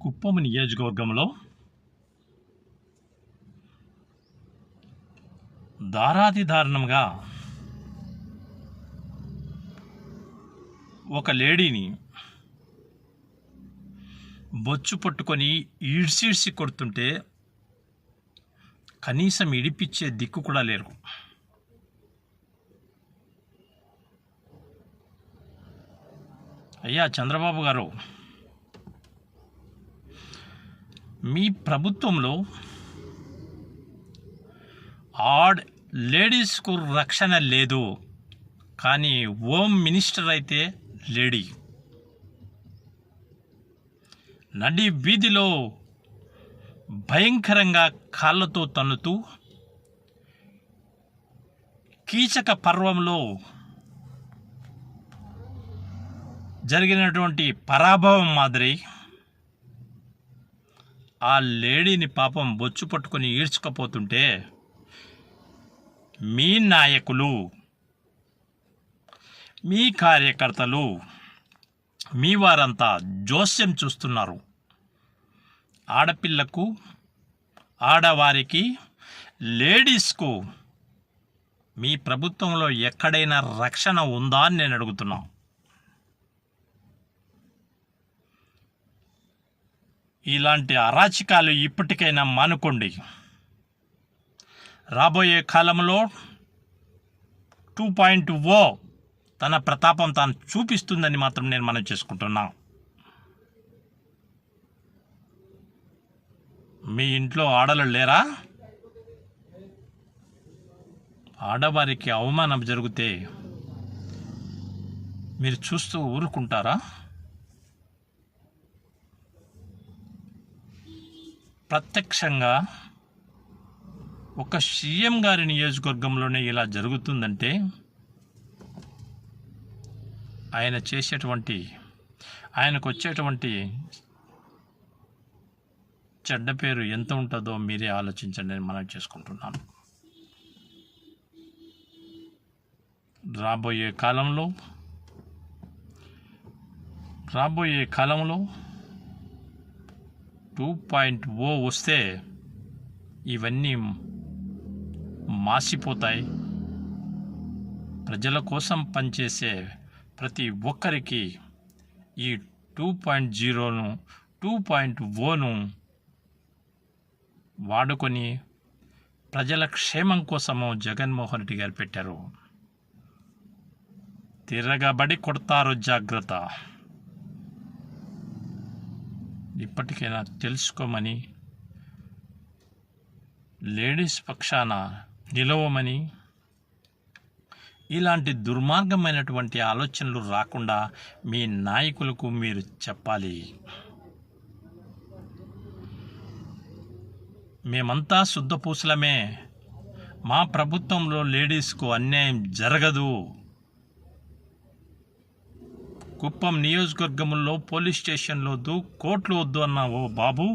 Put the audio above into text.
కుప్పం నియోజకవర్గంలో దారుణంగా ఒక లేడీని బొచ్చు పట్టుకొని ఈడ్సిడ్సి కొడుతుంటే కనీసం ఇడిపించే దిక్కు కూడా లేరు. అయ్యా చంద్రబాబు గారు, మీ ప్రభుత్వంలో లేడీస్కు రక్షణ లేదు, కానీ హోమ్ మినిస్టర్ అయితే లేడీ నడి వీధిలో భయంకరంగా కాళ్ళతో తన్నుతూ కీచక పర్వంలో జరిగినటువంటి పరాభవం మాదిరి ఆ లేడీని పాపం బొచ్చు పట్టుకొని ఈడ్చుకపోతుంటే మీ నాయకులు, మీ కార్యకర్తలు, మీ వారంతా జోస్యం చూస్తున్నారు. ఆడపిల్లకు, ఆడవారికి, లేడీస్కు మీ ప్రభుత్వంలో ఎక్కడైనా రక్షణ ఉందా అని నేను అడుగుతున్నా. ఇలాంటి అరాచకాలు ఇప్పటికైనా మానుకోండి. రాబోయే కాలంలో 2.0 తన ప్రతాపం తాను చూపిస్తుందని మాత్రం నేను మనం చేసుకుంటున్నా. మీ ఇంట్లో ఆడలు లేరా? ఆడవారికి అవమానం జరిగితే మీరు చూస్తూ ఊరుకుంటారా? ప్రత్యక్షంగా ఒక సీఎం గారి నియోజకవర్గంలోనే ఇలా జరుగుతుందంటే ఆయనకు వచ్చేటువంటి చెడ్డ పేరు ఎంత ఉంటుందో మీరే ఆలోచించండి అని మనం చేసుకుంటున్నాను. రాబోయే కాలంలో 2.0 వస్తే ఇవన్నీ మాసిపోతాయి. ప్రజల కోసం పనిచేసే ప్రతి ఒక్కరికి ఈ 2.0ను 2.0ను వాడుకొని ప్రజల క్షేమం కోసము జగన్మోహన్ రెడ్డి గారు పెట్టారు. తిరగబడి కొడతారు, జాగ్రత్త. ఇప్పటికైనా తెలుసుకోమని, లేడీస్ పక్షాన నిలవమని, ఇలాంటి దుర్మార్గమైనటువంటి ఆలోచనలు రాకుండా మీ నాయకులకు మీరు చెప్పాలి. మేమంతా శుద్ధపూసలమే, మా ప్రభుత్వంలో లేడీస్కు అన్యాయం జరగదు. కుప్పం నియోజకవర్గంలో పోలీస్ స్టేషన్లు వద్దు, కోర్టులు వద్దు అన్న ఓ బాబు